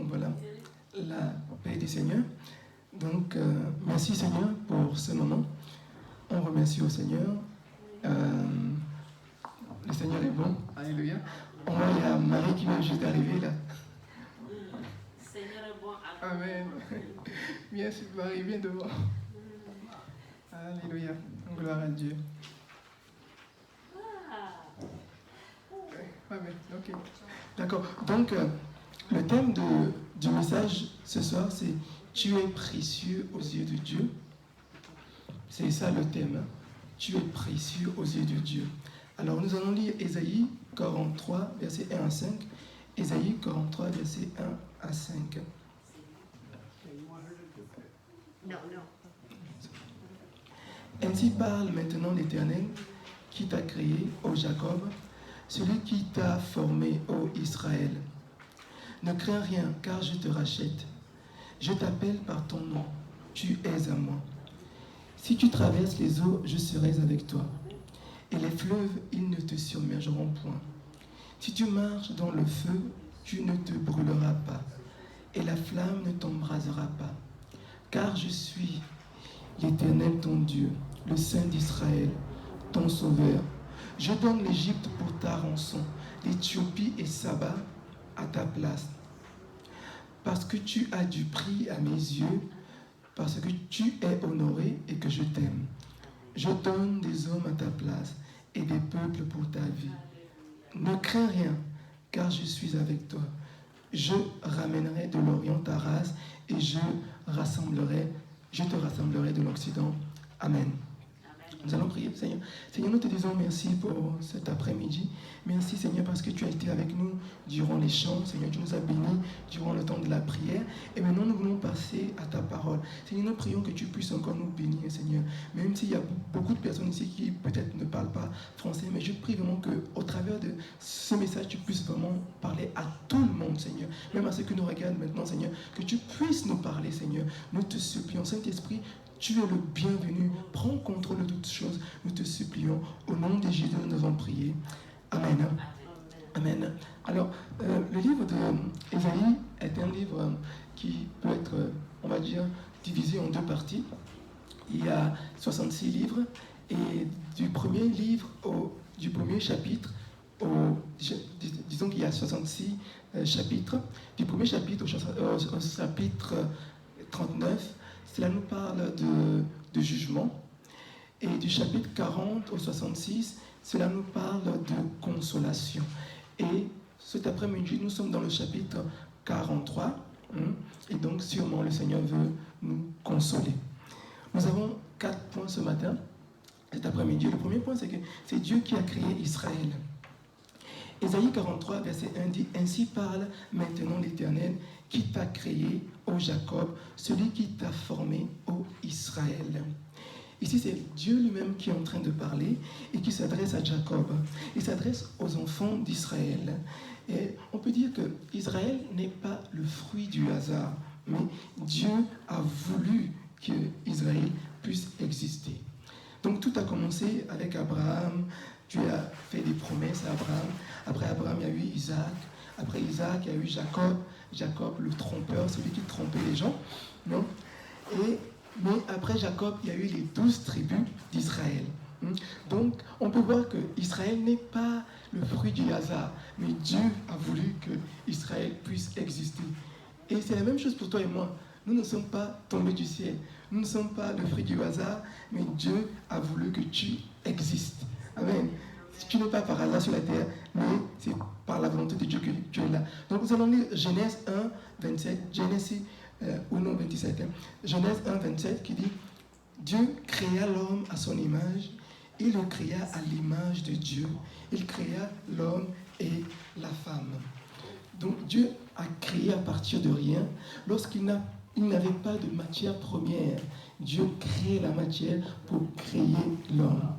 voilà, la paix du Seigneur. Donc, merci Seigneur pour ce moment. On remercie au Seigneur. Le Seigneur est bon. Alléluia. Il y a Marie qui vient juste d'arriver là. Seigneur est bon. Amen. Bien sûr, Marie, viens devant. Alléluia. Gloire à Dieu. Amen. Ok. D'accord. Donc, le thème du message ce soir, c'est « Tu es précieux aux yeux de Dieu ». C'est ça le thème. Hein? Tu es précieux aux yeux de Dieu. Alors, nous allons lire Ésaïe 43, versets 1 à 5. Ésaïe 43, versets 1 à 5. Non. Ainsi parle maintenant l'Éternel qui t'a créé, ô Jacob, celui qui t'a formé, ô Israël. Ne crains rien, car je te rachète. Je t'appelle par ton nom. Tu es à moi. Si tu traverses les eaux, je serai avec toi. Et les fleuves, ils ne te submergeront point. Si tu marches dans le feu, tu ne te brûleras pas. Et la flamme ne t'embrasera pas. Car je suis l'Éternel ton Dieu, le Saint d'Israël, ton Sauveur. Je donne l'Égypte pour ta rançon, l'Éthiopie et Saba à ta place. Parce que tu as du prix à mes yeux, parce que tu es honoré et que je t'aime. Je donne des hommes à ta place et des peuples pour ta vie. Ne crains rien, car je suis avec toi. Je ramènerai de l'Orient ta race et je te rassemblerai de l'Occident. Amen. Nous allons prier, Seigneur. Seigneur, nous te disons merci pour cet après-midi. Merci, Seigneur, parce que tu as été avec nous durant les chants. Seigneur, tu nous as bénis durant le temps de la prière. Et maintenant, nous voulons passer à ta parole. Seigneur, nous prions que tu puisses encore nous bénir, Seigneur. Même s'il y a beaucoup de personnes ici qui peut-être ne parlent pas français, mais je prie vraiment qu'au travers de ce message, tu puisses vraiment parler à tout le monde, Seigneur. Même à ceux qui nous regardent maintenant, Seigneur, que tu puisses nous parler, Seigneur. Nous te supplions, Saint-Esprit, tu es le bienvenu. Prends contrôle de toutes choses. Nous te supplions. Au nom de Jésus, nous avons prié. Amen. Amen. Alors, le livre d'Ésaïe est un livre qui peut être, on va dire, divisé en deux parties. Il y a 66 livres. Et du premier livre, du premier chapitre, disons qu'il y a 66 chapitres. Du premier chapitre au chapitre 39, cela nous parle de jugement. Et du chapitre 40 au 66, cela nous parle de consolation. Et cet après-midi, nous sommes dans le chapitre 43. Et donc, sûrement, le Seigneur veut nous consoler. Nous avons 4 points ce matin, cet après-midi. Le premier point, c'est que c'est Dieu qui a créé Israël. Ésaïe 43, verset 1 dit « Ainsi parle maintenant l'Éternel qui t'a créé, ô Jacob, celui qui t'a formé, ô Israël. » Ici, c'est Dieu lui-même qui est en train de parler et qui s'adresse à Jacob. Il s'adresse aux enfants d'Israël. Et on peut dire que Israël n'est pas le fruit du hasard, mais Dieu a voulu que Israël puisse exister. Donc tout a commencé avec Abraham. Dieu a fait des promesses à Abraham. Après Abraham, il y a eu Isaac. Après Isaac, il y a eu Jacob. Jacob, le trompeur, celui qui trompait les gens. Non? Mais après Jacob, il y a eu les 12 tribus d'Israël. Donc, on peut voir que Israël n'est pas le fruit du hasard, mais Dieu a voulu que Israël puisse exister. Et c'est la même chose pour toi et moi. Nous ne sommes pas tombés du ciel. Nous ne sommes pas le fruit du hasard, mais Dieu a voulu que tu existes. Amen. Tu n'es pas par hasard sur la terre, mais c'est par la volonté de Dieu que tu es là. Donc nous allons lire Genèse 1, 27, Genèse 27. Genèse 1, 27 qui dit « Dieu créa l'homme à son image, il le créa à l'image de Dieu, il créa l'homme et la femme. » Donc Dieu a créé à partir de rien. Lorsqu'il n'avait pas de matière première, Dieu crée la matière pour créer l'homme.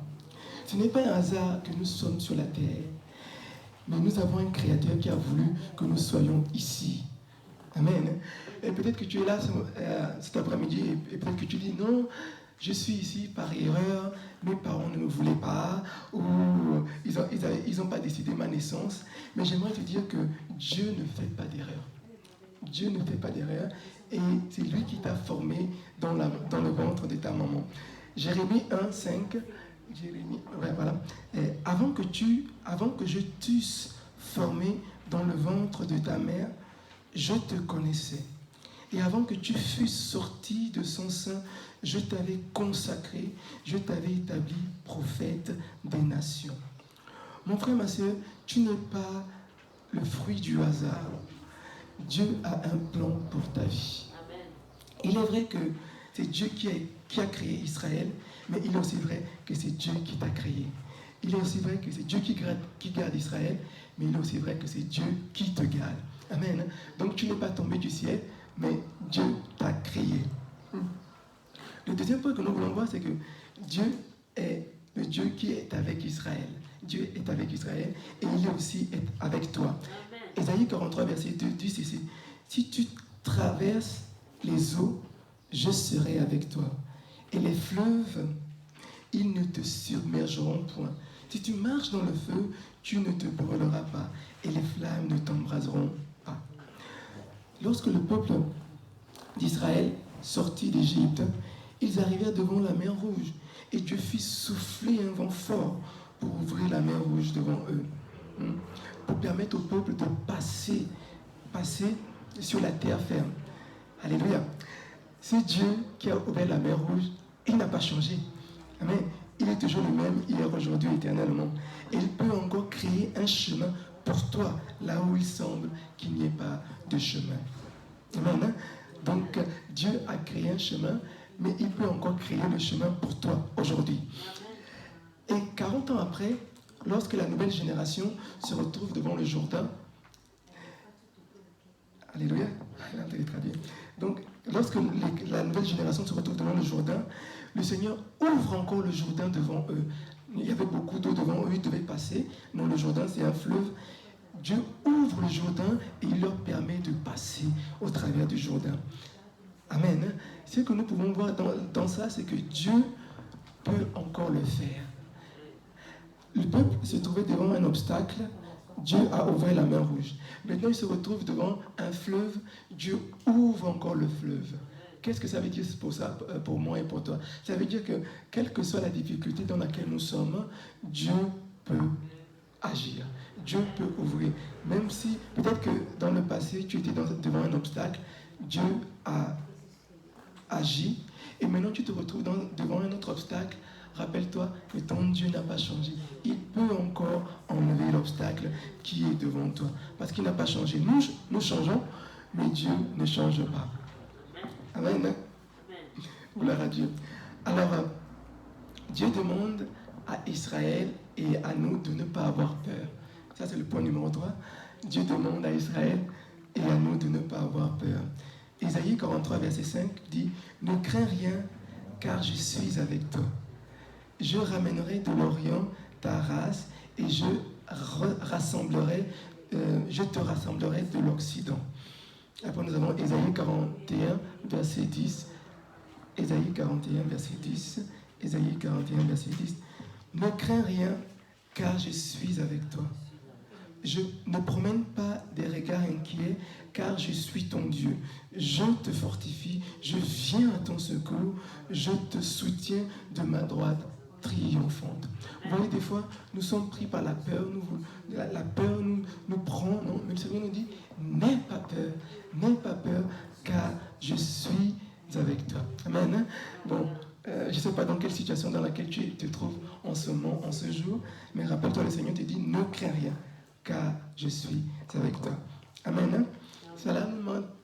Ce n'est pas un hasard que nous sommes sur la terre, mais nous avons un créateur qui a voulu que nous soyons ici. Amen. Et peut-être que tu es là cet après-midi et peut-être que tu dis non, je suis ici par erreur, mes parents ne me voulaient pas, ou ils n'ont pas décidé ma naissance. Mais j'aimerais te dire que Dieu ne fait pas d'erreur. Dieu ne fait pas d'erreur et c'est lui qui t'a formé dans le ventre de ta maman. Jérémie 1, 5. Jérémie, ouais, voilà. Avant que je t'eusse formé dans le ventre de ta mère, je te connaissais. Et avant que tu fusses sorti de son sein, je t'avais consacré, je t'avais établi prophète des nations. Mon frère, ma soeur, tu n'es pas le fruit du hasard. Dieu a un plan pour ta vie. Amen. Il est vrai que c'est Dieu qui a créé Israël, mais il est aussi vrai que c'est Dieu qui t'a créé. Il est aussi vrai que c'est Dieu qui garde Israël, mais il est aussi vrai que c'est Dieu qui te garde. Amen. Donc tu n'es pas tombé du ciel, mais Dieu t'a créé. Le deuxième point que nous voulons voir, c'est que Dieu est le Dieu qui est avec Israël. Dieu est avec Israël et il est aussi avec toi. Amen. Ésaïe 43, verset 2 dit ceci. Si tu traverses les eaux, je serai avec toi. Et les fleuves, ils ne te submergeront point. Si tu marches dans le feu, tu ne te brûleras pas. Et les flammes ne t'embraseront pas. Lorsque le peuple d'Israël sortit d'Égypte, ils arrivèrent devant la mer Rouge. Et Dieu fit souffler un vent fort pour ouvrir la mer Rouge devant eux. Pour permettre au peuple de passer sur la terre ferme. Alléluia. C'est Dieu qui a ouvert la mer Rouge. Il n'a pas changé. Amen. Il est toujours le même, hier, aujourd'hui, éternellement. Et il peut encore créer un chemin pour toi, là où il semble qu'il n'y ait pas de chemin. Amen. Donc, Dieu a créé un chemin, mais il peut encore créer le chemin pour toi aujourd'hui. Et 40 ans après, lorsque la nouvelle génération se retrouve devant le Jourdain, alléluia, donc lorsque la nouvelle génération se retrouve devant le Jourdain, le Seigneur ouvre encore le Jourdain devant eux. Il y avait beaucoup d'eau devant eux, ils devaient passer. Non, le Jourdain, c'est un fleuve. Dieu ouvre le Jourdain et il leur permet de passer au travers du Jourdain. Amen. Ce que nous pouvons voir dans ça, c'est que Dieu peut encore le faire. Le peuple se trouvait devant un obstacle, Dieu a ouvert la mer Rouge. Maintenant, il se retrouve devant un fleuve, Dieu ouvre encore le fleuve. Qu'est-ce que ça veut dire pour ça, pour moi et pour toi? Ça veut dire que, quelle que soit la difficulté dans laquelle nous sommes, Dieu peut agir. Dieu peut ouvrir. Même si, peut-être que dans le passé, tu étais devant un obstacle, Dieu a agi, et maintenant tu te retrouves devant un autre obstacle. Rappelle-toi que ton Dieu n'a pas changé. Il peut encore enlever l'obstacle qui est devant toi. Parce qu'il n'a pas changé. Nous changeons, mais Dieu ne change pas. Amen. Gloire à Dieu. Alors, Dieu demande à Israël et à nous de ne pas avoir peur. Ça, c'est le point numéro 3. Dieu demande à Israël et à nous de ne pas avoir peur. Ésaïe 43, verset 5 dit « Ne crains rien, car je suis avec toi. Je ramènerai de l'Orient ta race et je te rassemblerai de l'Occident. » Après, nous avons Ésaïe 41, verset 10. Ésaïe 41, verset 10. Ésaïe 41, verset 10. Ne crains rien, car je suis avec toi. Je ne promène pas des regards inquiets, car je suis ton Dieu. Je te fortifie, je viens à ton secours, je te soutiens de ma droite triomphante. Vous voyez, des fois, nous sommes pris par la peur, la peur nous prend, non? Mais le Seigneur nous dit, n'aie pas peur, car je suis avec toi. Amen. Bon, je ne sais pas dans quelle situation dans laquelle tu te trouves en ce moment, en ce jour, mais rappelle-toi, le Seigneur te dit, ne crains rien, car je suis avec toi. Amen. Cela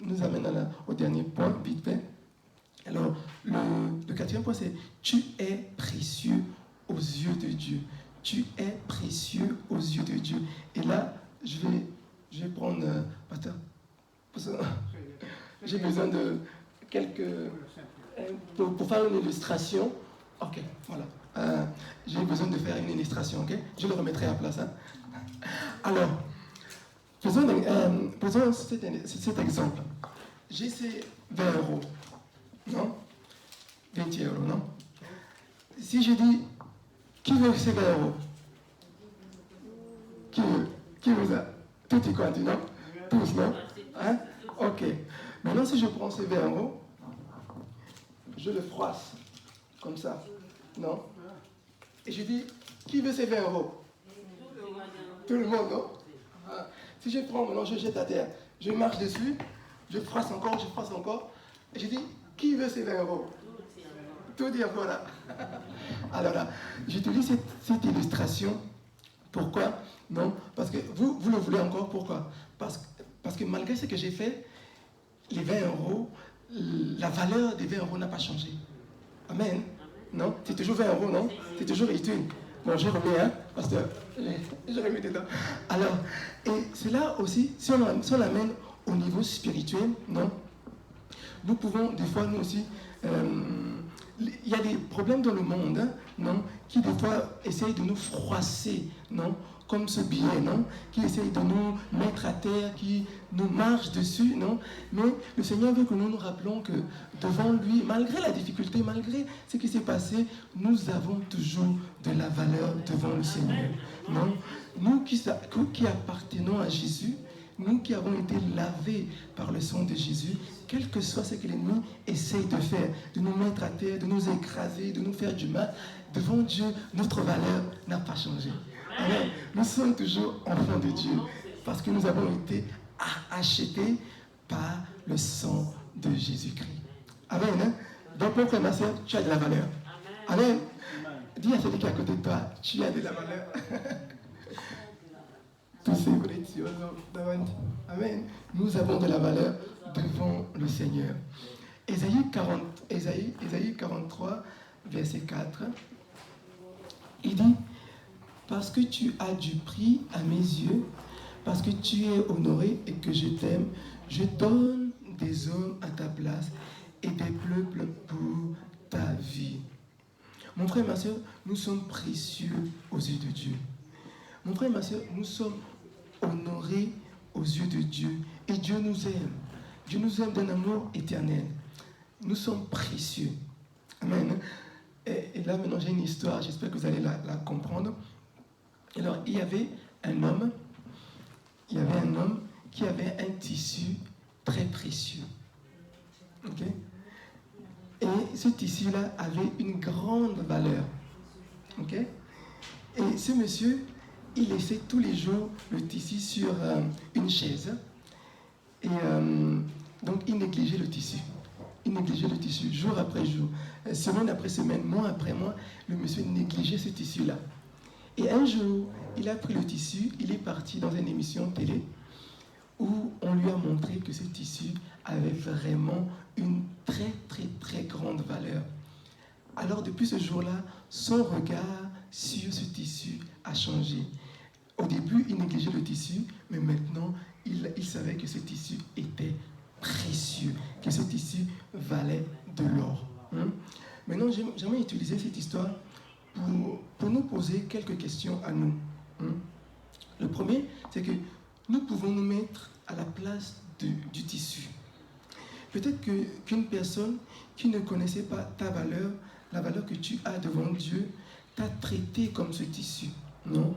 nous amène au dernier point, vite fait. Alors, le quatrième point, c'est tu es précieux aux yeux de Dieu. Tu es précieux aux yeux de Dieu. Et là, je vais prendre... Pasteur, j'ai besoin de quelques... Pour faire une illustration. Ok, voilà. J'ai besoin de faire une illustration, ok? Je le remettrai à place. Hein? Alors, faisons cet exemple. J'ai ces 20 euros. Non? 20 euros, non? Si je dis, qui veut ces 20 euros? Qui veut ça? Tout y compte, non? Tous, non? Hein? Ok. Maintenant, si je prends ces 20 €, je le froisse, comme ça. Non? Et je dis, qui veut ces 20 €? Tout le monde, non? Ah. Si je prends maintenant, je jette à terre, je marche dessus, je froisse encore, et je dis, qui veut ces 20 €? Tout dire, voilà. Alors là, j'utilise cette illustration. Pourquoi? Non, parce que vous le voulez encore, pourquoi? Parce que malgré ce que j'ai fait, les 20 €, la valeur des 20 € n'a pas changé. Amen. Non? C'est toujours 20 €, non? C'est toujours utile. Bon, je remets, hein, parce que je remets dedans. Alors, et cela aussi, si on l'amène au niveau spirituel, non? Nous pouvons, des fois, nous aussi, il y a des problèmes dans le monde, hein, non, qui des fois essayent de nous froisser, non, comme ce billet, non, qui essayent de nous mettre à terre, qui nous marchent dessus, non. Mais le Seigneur veut que nous nous rappelons que devant lui, malgré la difficulté, malgré ce qui s'est passé, nous avons toujours de la valeur devant le Seigneur, non. Nous qui appartenons à Jésus, nous qui avons été lavés par le sang de Jésus, quel que soit ce que l'ennemi essaye de faire, de nous mettre à terre, de nous écraser, de nous faire du mal, devant Dieu, notre valeur n'a pas changé. Alors, nous sommes toujours enfants de Dieu, parce que nous avons été achetés par le sang de Jésus-Christ. Amen. Hein? Donc, mon frère, ma soeur, tu as de la valeur. Amen. Dis à celui qui est à côté de toi, tu as de la valeur. Amen. Nous avons de la valeur devant le Seigneur. Ésaïe 43, verset 4, il dit, parce que tu as du prix à mes yeux, parce que tu es honoré et que je t'aime, je donne des hommes à ta place et des peuples pour ta vie. Mon frère, ma soeur, nous sommes précieux aux yeux de Dieu. Mon frère, ma soeur, nous sommes honorés aux yeux de Dieu. Et Dieu nous aime. Dieu nous aime d'un amour éternel. Nous sommes précieux. Amen. Et là, maintenant, j'ai une histoire. J'espère que vous allez la comprendre. Alors, il y avait un homme qui avait un tissu très précieux. Ok? Et ce tissu-là avait une grande valeur. Ok? Et ce monsieur, il laissait tous les jours le tissu sur une chaise. Et donc, il négligeait le tissu. Il négligeait le tissu jour après jour, semaine après semaine, mois après mois. Le monsieur négligeait ce tissu-là. Et un jour, il a pris le tissu, il est parti dans une émission télé où on lui a montré que ce tissu avait vraiment une très, très, très grande valeur. Alors, depuis ce jour-là, son regard sur ce tissu a changé. Au début, il négligeait le tissu, mais maintenant, il savait que ce tissu était précieux, que ce tissu valait de l'or. Maintenant, j'aimerais utiliser cette histoire pour nous poser quelques questions à nous. Le premier, c'est que nous pouvons nous mettre à la place du tissu. Peut-être qu'une personne qui ne connaissait pas ta valeur, la valeur que tu as devant Dieu, t'a traité comme ce tissu. Non.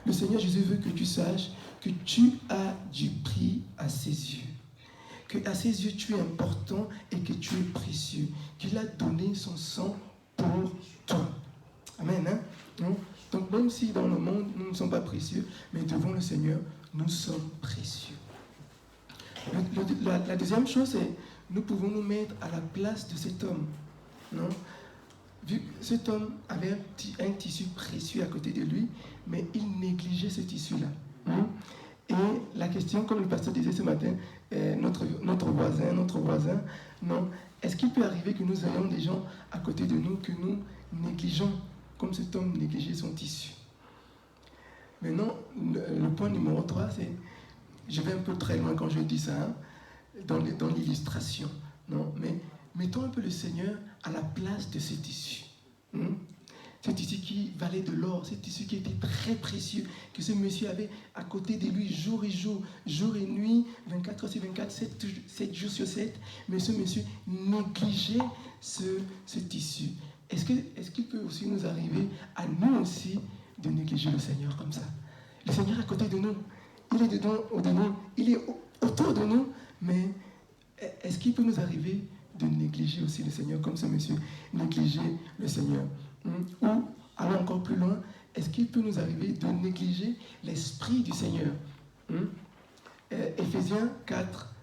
Le Seigneur Jésus veut que tu saches que tu as du prix à ses yeux. Que à ses yeux, tu es important et que tu es précieux. Qu'il a donné son sang pour toi. Amen. Hein? Non? Donc même si dans le monde, nous ne sommes pas précieux, mais devant le Seigneur, nous sommes précieux. La deuxième chose, c'est nous pouvons nous mettre à la place de cet homme. Non? Vu que cet homme avait un tissu précieux à côté de lui, mais il négligeait ce tissu-là. Et la question, comme le pasteur disait ce matin, notre voisin, non, est-ce qu'il peut arriver que nous ayons des gens à côté de nous que nous négligeons, comme cet homme négligeait son tissu? Maintenant, le point numéro 3, c'est, je vais un peu très loin quand je dis ça, hein, dans l'illustration, non, mais mettons un peu le Seigneur à la place de ce tissu. Ce tissu qui valait de l'or, ce tissu qui était très précieux, que ce monsieur avait à côté de lui jour et jour, jour et nuit, 24 heures sur 24, 7 jours sur 7, mais ce monsieur négligeait ce tissu. Est-ce qu'il peut aussi nous arriver à nous aussi de négliger le Seigneur comme ça? Le Seigneur à côté de nous, il est dedans, il est autour de nous, Mais est-ce qu'il peut nous arriver de négliger aussi le Seigneur, comme ce monsieur, négliger le Seigneur? Ou, allons encore plus loin, est-ce qu'il peut nous arriver de négliger l'Esprit du Seigneur? Éphésiens 4,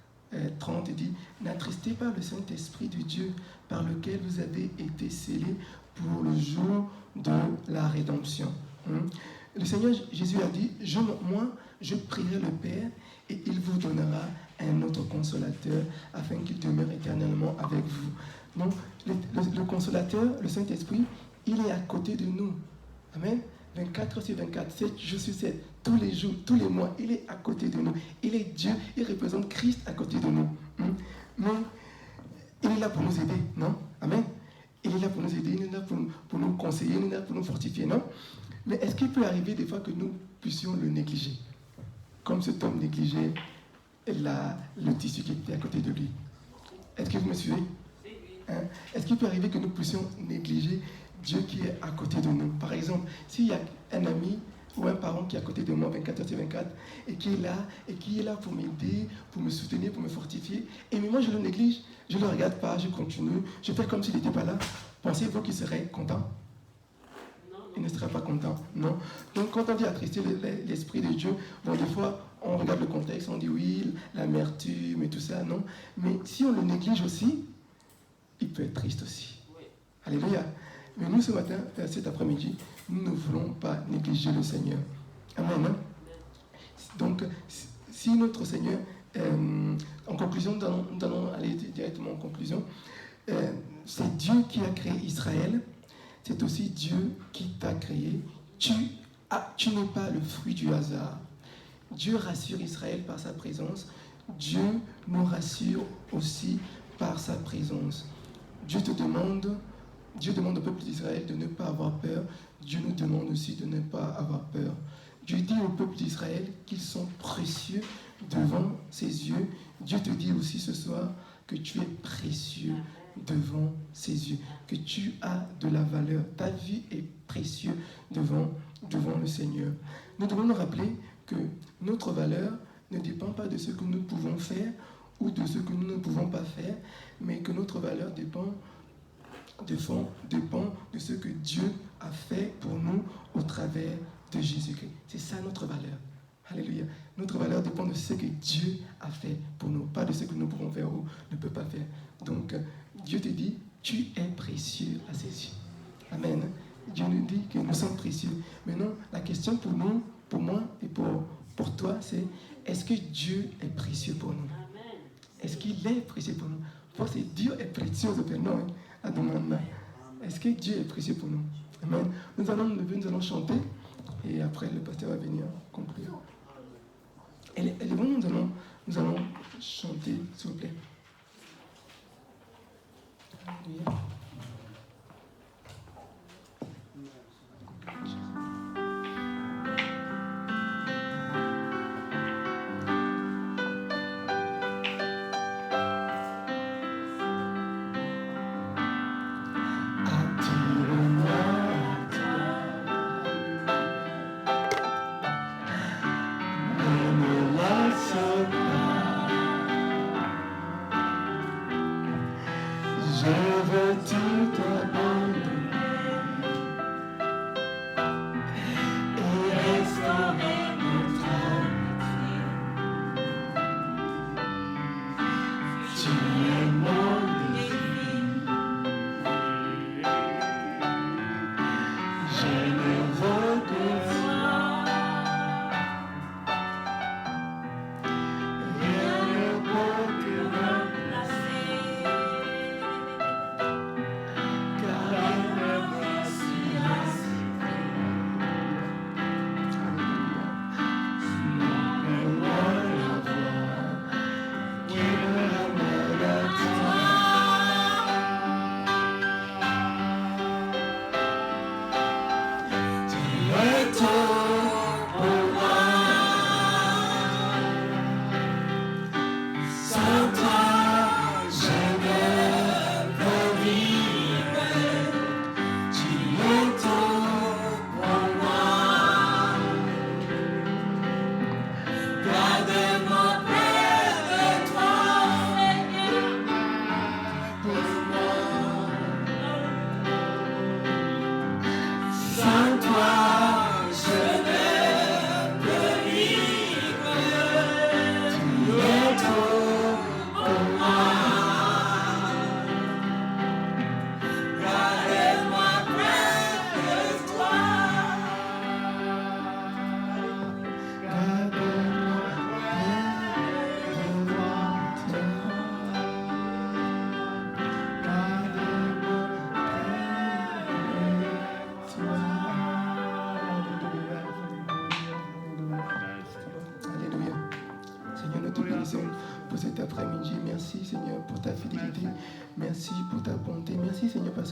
30 dit « N'attristez pas le Saint-Esprit de Dieu par lequel vous avez été scellés pour le jour de la rédemption. » Le Seigneur Jésus a dit « Moi, je prierai le Père et il vous donnera un autre consolateur afin qu'il demeure éternellement avec vous. » Donc, le consolateur, le Saint-Esprit, il est à côté de nous. Amen. 24 sur 24, 7 jours sur 7, tous les jours, tous les mois, il est à côté de nous. Il est Dieu, il représente Christ à côté de nous. Mais il est là pour nous aider, non? Amen. Il est là pour nous aider, il est là pour nous conseiller, il est là pour nous fortifier, non? Mais est-ce qu'il peut arriver des fois que nous puissions le négliger? Comme cet homme négligeait le tissu qui était à côté de lui. Est-ce que vous me suivez? Est-ce qu'il peut arriver que nous puissions négliger Dieu qui est à côté de nous? Par exemple, s'il y a un ami ou un parent qui est à côté de moi 24 heures sur 24 et qui est là pour m'aider, pour me soutenir, pour me fortifier, et mais moi je le néglige, je ne le regarde pas, je continue, je fais comme s'il n'était pas là, pensez-vous qu'il serait content? Il ne sera pas content, non. Donc quand on dit attrister l'Esprit de Dieu, bon, des fois on regarde le contexte, on dit oui, l'amertume et tout ça, non. Mais si on le néglige aussi, il peut être triste aussi. Alléluia. Mais nous, ce matin, cet après-midi, nous ne voulons pas négliger le Seigneur. Amen. Hein? Donc, si notre Seigneur, en conclusion, nous allons aller directement en conclusion, c'est Dieu qui a créé Israël, c'est aussi Dieu qui t'a créé. Tu n'es pas le fruit du hasard. Dieu rassure Israël par sa présence. Dieu nous rassure aussi par sa présence. Dieu demande au peuple d'Israël de ne pas avoir peur. Dieu nous demande aussi de ne pas avoir peur. Dieu dit au peuple d'Israël qu'ils sont précieux devant ses yeux. Dieu te dit aussi ce soir que tu es précieux devant ses yeux, que tu as de la valeur. Ta vie est précieuse devant le Seigneur. Nous devons nous rappeler que notre valeur ne dépend pas de ce que nous pouvons faire ou de ce que nous ne pouvons pas faire, mais que notre valeur dépend de ce que Dieu a fait pour nous au travers de Jésus-Christ. C'est ça notre valeur. Alléluia. Notre valeur dépend de ce que Dieu a fait pour nous, pas de ce que nous pouvons faire ou ne peut pas faire. Donc, Dieu te dit, tu es précieux à ses yeux. Amen. Dieu nous dit que nous sommes précieux. Maintenant, la question pour nous, pour moi et pour toi, c'est est-ce que Dieu est précieux pour nous? Est-ce qu'il est précieux pour nous? Parce que Dieu est précieux pour nous. À demander. Est-ce que Dieu est précieux pour nous? Amen. Nous allons nous lever, nous allons chanter et après le pasteur va venir conclure. Et nous allons chanter, s'il vous plaît. Alléluia. Je veux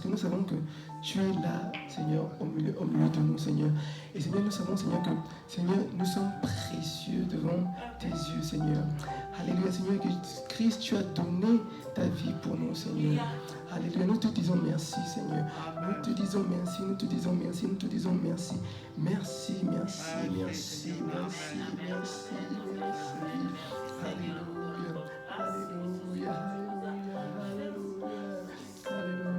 que nous savons que tu es là, Seigneur, au milieu de nous, Seigneur. Et Seigneur, nous savons, Seigneur, que Seigneur, nous sommes précieux devant tes yeux, Seigneur. Alléluia, Seigneur, que Christ, tu as donné ta vie pour nous, Seigneur. Alléluia, nous te disons merci, Seigneur. Nous te disons merci, nous te disons merci, nous te disons merci. Merci, merci, merci, merci, merci, merci. Alléluia, alléluia, alléluia, alléluia, alléluia.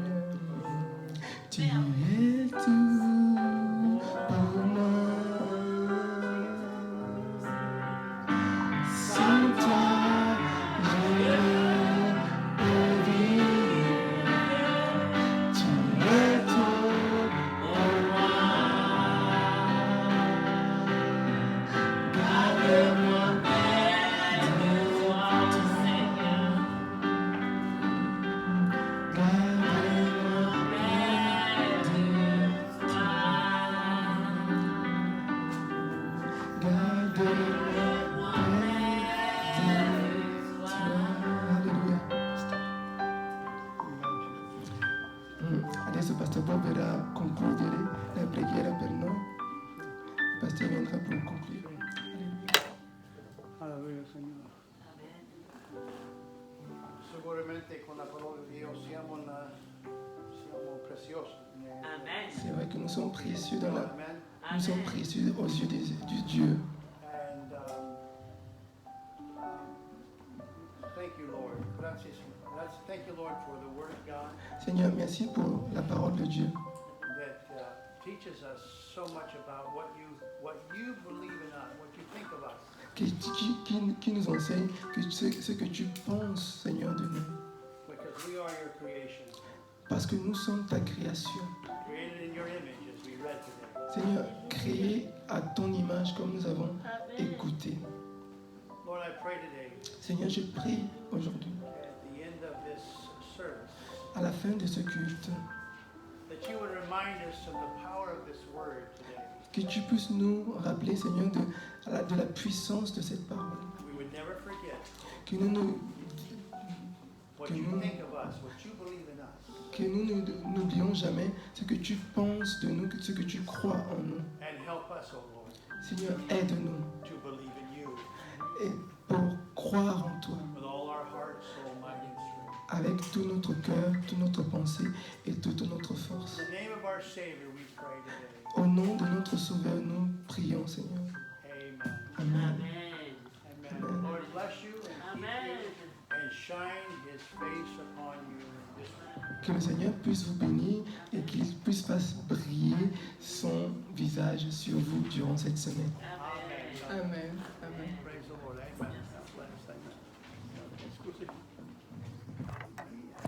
Tu es tout pour moi. Sans toi, je ne peux vivre. Tu es tout pour moi. Garde-moi près de toi, Seigneur. Garde-moi près de toi. Garde-moi près de toi. Alléluia. Adesso Pastor Bob verrà concludere la preghiera per noi. Il Pastor viendra pour conclure. Alleluia, Signore. Sicuramente con la parola di Dio siamo preziosi. Amen. C'est vrai que nous sommes précieux dans la... Amen. Nous sommes précieux aux yeux du Dieu. And thank you, Lord. Gracias. Thank you, Lord, for the Word of God Seigneur, merci pour la parole de Dieu that teaches us so much about what you believe in us, what you think of us. qui nous enseigne que ce que tu penses, Seignor, de nous. Because we are your creation, Parce que nous sommes ta création. created in your image, as we read today. Seigneur, créé à ton image comme nous avons écouté. Lord, I pray today, Seigneur, je prie aujourd'hui, at the end of this service, à la fin de ce culte, that you would remind us of the power of this Word today. que tu puisses nous rappeler, Seigneur, de la puissance de cette parole. We would never forget Que nous what Que you nous- think of us, what you believe in us, que nous n'oublions jamais ce que tu penses de nous, ce que tu crois en nous. and help us, O Lord, Seigneur, aide-nous to believe in you et pour croire en toi with all our heart, soul, mind, and strength. avec tout notre cœur, toute notre pensée et toute notre force. In the name of our Savior, we pray today. Au nom de notre Sauveur, nous prions, Seigneur. Amen. Amen. Amen. Amen. Lord bless you and keep Amen. you and shine His face upon you this week. Que le Seigneur puisse vous bénir et qu'il puisse faire briller son visage sur vous durant cette semaine. Amen. Amen. Amen. Praise